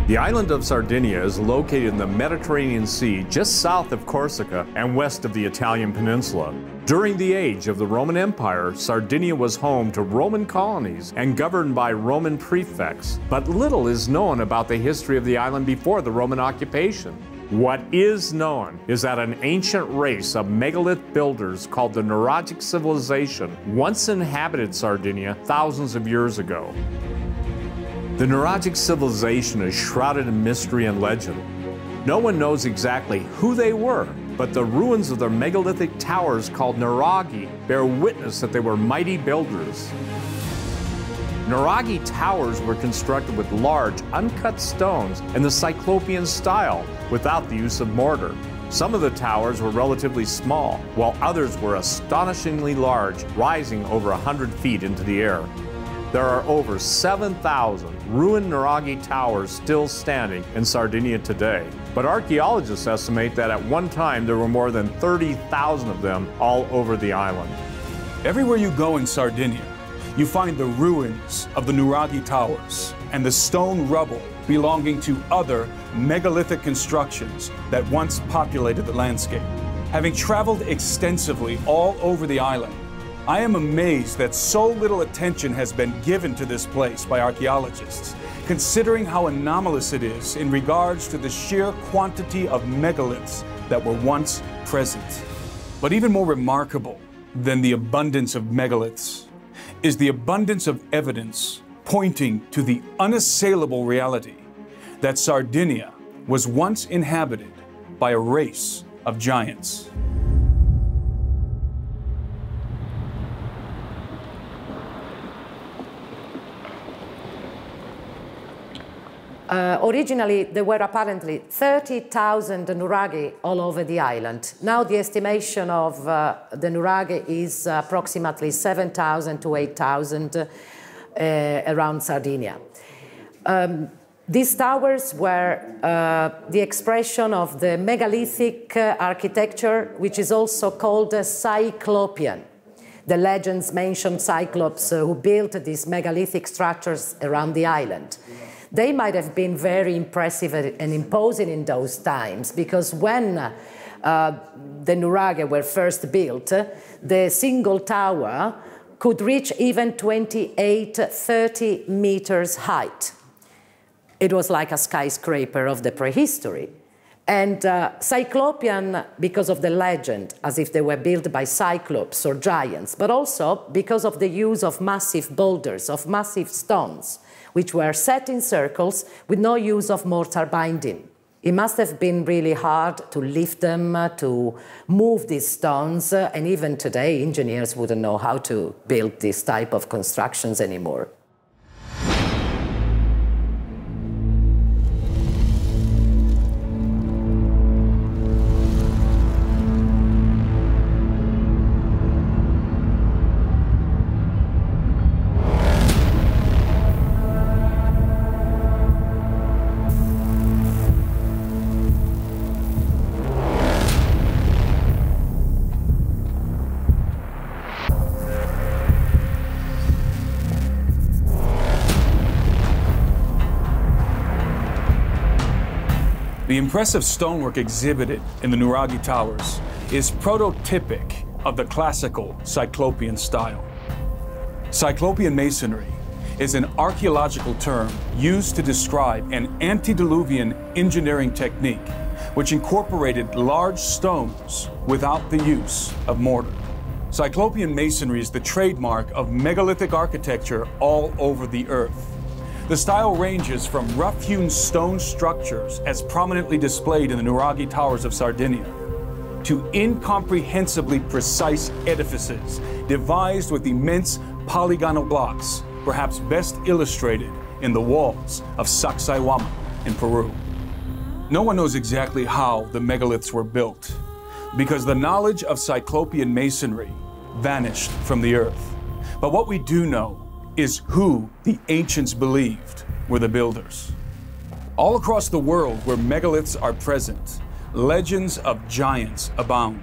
The island of Sardinia is located in the Mediterranean Sea just south of Corsica and west of the Italian peninsula. During the age of the Roman Empire, Sardinia was home to Roman colonies and governed by Roman prefects. But little is known about the history of the island before the Roman occupation. What is known is that an ancient race of megalith builders called the Nuragic civilization once inhabited Sardinia thousands of years ago. The Nuragic civilization is shrouded in mystery and legend. No one knows exactly who they were, but the ruins of their megalithic towers called Nuragi bear witness that they were mighty builders. Nuragi towers were constructed with large, uncut stones in the Cyclopean style without the use of mortar. Some of the towers were relatively small, while others were astonishingly large, rising over 100 feet into the air. There are over 7,000 ruined Nuragi towers still standing in Sardinia today. But archaeologists estimate that at one time there were more than 30,000 of them all over the island. Everywhere you go in Sardinia, you find the ruins of the Nuragi towers and the stone rubble belonging to other megalithic constructions that once populated the landscape. Having traveled extensively all over the island, I am amazed that so little attention has been given to this place by archaeologists, considering how anomalous it is in regards to the sheer quantity of megaliths that were once present. But even more remarkable than the abundance of megaliths is the abundance of evidence pointing to the unassailable reality that Sardinia was once inhabited by a race of giants. Originally, there were apparently 30,000 Nuragi all over the island. Now the estimation of the Nuragi is approximately 7,000 to 8,000 around Sardinia. These towers were the expression of the megalithic architecture, which is also called Cyclopean. The legends mention Cyclops who built these megalithic structures around the island. They might have been very impressive and imposing in those times, because when the Nuragi were first built, the single tower could reach even 28-30 meters height. It was like a skyscraper of the prehistory. And Cyclopean because of the legend, as if they were built by Cyclops or giants, but also because of the use of massive boulders, of massive stones, which were set in circles with no use of mortar binding. It must have been really hard to lift them, to move these stones, and even today engineers wouldn't know how to build this type of constructions anymore. The impressive stonework exhibited in the Nuragi towers is prototypic of the classical Cyclopean style. Cyclopean masonry is an archaeological term used to describe an antediluvian engineering technique which incorporated large stones without the use of mortar. Cyclopean masonry is the trademark of megalithic architecture all over the earth. The style ranges from rough-hewn stone structures, as prominently displayed in the Nuragi towers of Sardinia, to incomprehensibly precise edifices devised with immense polygonal blocks, perhaps best illustrated in the walls of Sacsayhuaman in Peru. No one knows exactly how the megaliths were built, because the knowledge of Cyclopean masonry vanished from the earth. But what we do know is who the ancients believed were the builders. All across the world where megaliths are present, legends of giants abound.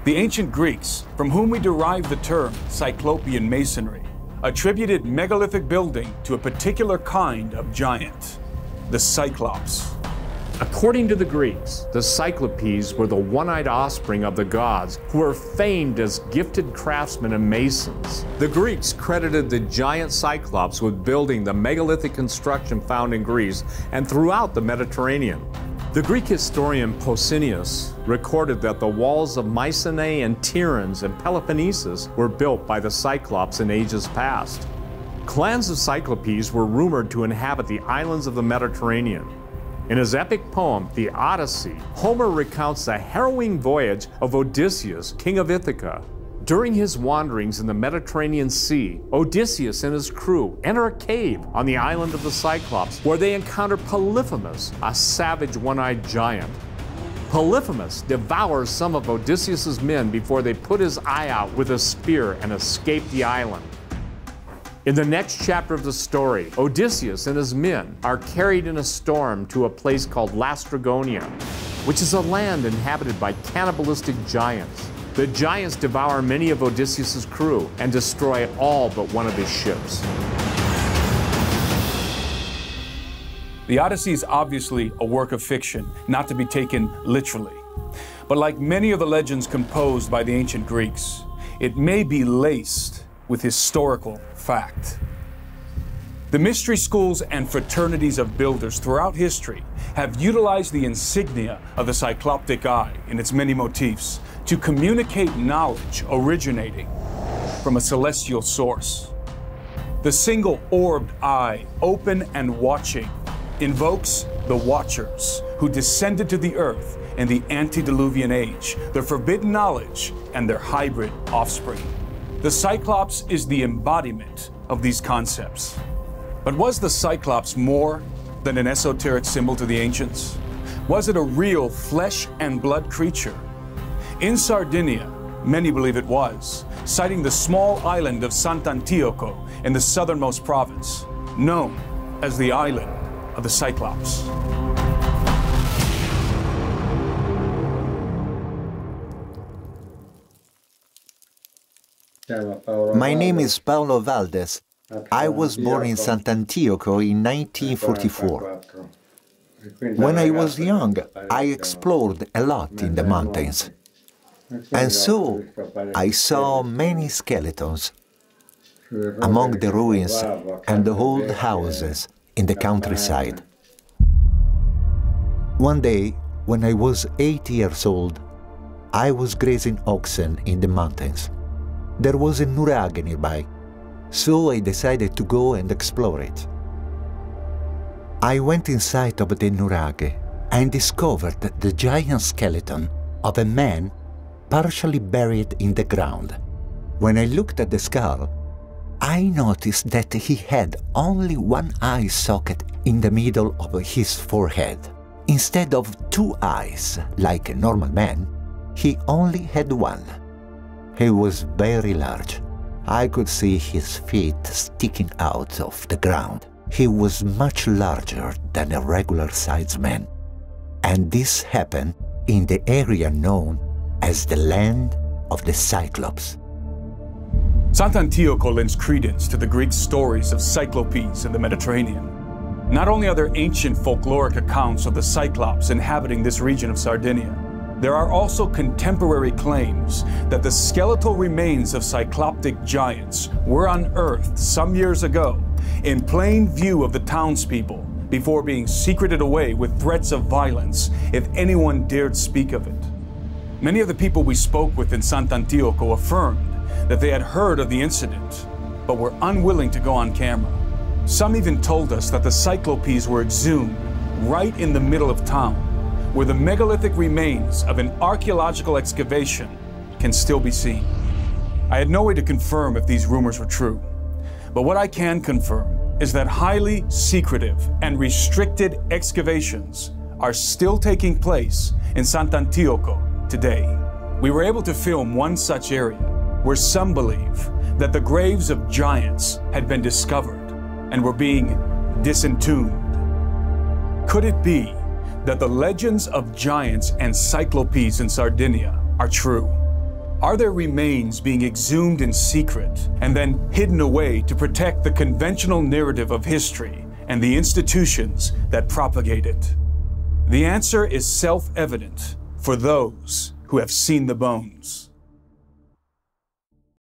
The ancient Greeks, from whom we derive the term Cyclopean masonry, attributed megalithic building to a particular kind of giant. the Cyclops. According to the Greeks, the Cyclopes were the one-eyed offspring of the gods who were famed as gifted craftsmen and masons. The Greeks credited the giant Cyclops with building the megalithic construction found in Greece and throughout the Mediterranean. The Greek historian Pausanias recorded that the walls of Mycenae and Tiryns and Peloponnesus were built by the Cyclops in ages past. Clans of Cyclopes were rumored to inhabit the islands of the Mediterranean. In his epic poem, The Odyssey, Homer recounts the harrowing voyage of Odysseus, king of Ithaca. During his wanderings in the Mediterranean Sea, Odysseus and his crew enter a cave on the island of the Cyclops, where they encounter Polyphemus, a savage one-eyed giant. Polyphemus devours some of Odysseus's men before they put his eye out with a spear and escape the island. In the next chapter of the story, Odysseus and his men are carried in a storm to a place called Laestrygonia, which is a land inhabited by cannibalistic giants. The giants devour many of Odysseus's crew and destroy all but one of his ships. The Odyssey is obviously a work of fiction, not to be taken literally. But like many of the legends composed by the ancient Greeks, it may be laced with historical fact. The mystery schools and fraternities of builders throughout history have utilized the insignia of the cycloptic eye in its many motifs to communicate knowledge originating from a celestial source. The single orbed eye, open and watching, invokes the Watchers who descended to the earth in the antediluvian age, their forbidden knowledge and their hybrid offspring. The Cyclops is the embodiment of these concepts. But was the Cyclops more than an esoteric symbol to the ancients? Was it a real flesh and blood creature? In Sardinia, many believe it was, citing the small island of Sant'Antioco in the southernmost province, known as the island of the Cyclops. My name is Paolo Valdez. I was born in Sant'Antioco in 1944. When I was young, I explored a lot in the mountains. And so, I saw many skeletons among the ruins and the old houses in the countryside. One day, when I was 8 years old, I was grazing oxen in the mountains. There was a nuraghe nearby, so I decided to go and explore it. I went inside of the nuraghe and discovered the giant skeleton of a man partially buried in the ground. When I looked at the skull, I noticed that he had only one eye socket in the middle of his forehead. Instead of two eyes, like a normal man, he only had one. He was very large. I could see his feet sticking out of the ground. He was much larger than a regular-sized man. And this happened in the area known as the land of the Cyclops. Sant'Antioco lends credence to the Greek stories of Cyclopes in the Mediterranean. Not only are there ancient folkloric accounts of the Cyclops inhabiting this region of Sardinia, there are also contemporary claims that the skeletal remains of cycloptic giants were unearthed some years ago in plain view of the townspeople before being secreted away with threats of violence if anyone dared speak of it. Many of the people we spoke with in Sant'Antioco affirmed that they had heard of the incident, but were unwilling to go on camera. Some even told us that the Cyclopes were exhumed right in the middle of town, where the megalithic remains of an archaeological excavation can still be seen. I had no way to confirm if these rumors were true, but what I can confirm is that highly secretive and restricted excavations are still taking place in Sant'Antioco today. We were able to film one such area where some believe that the graves of giants had been discovered and were being disentombed. Could it be that the legends of giants and Cyclopes in Sardinia are true? Are their remains being exhumed in secret and then hidden away to protect the conventional narrative of history and the institutions that propagate it? The answer is self-evident for those who have seen the bones.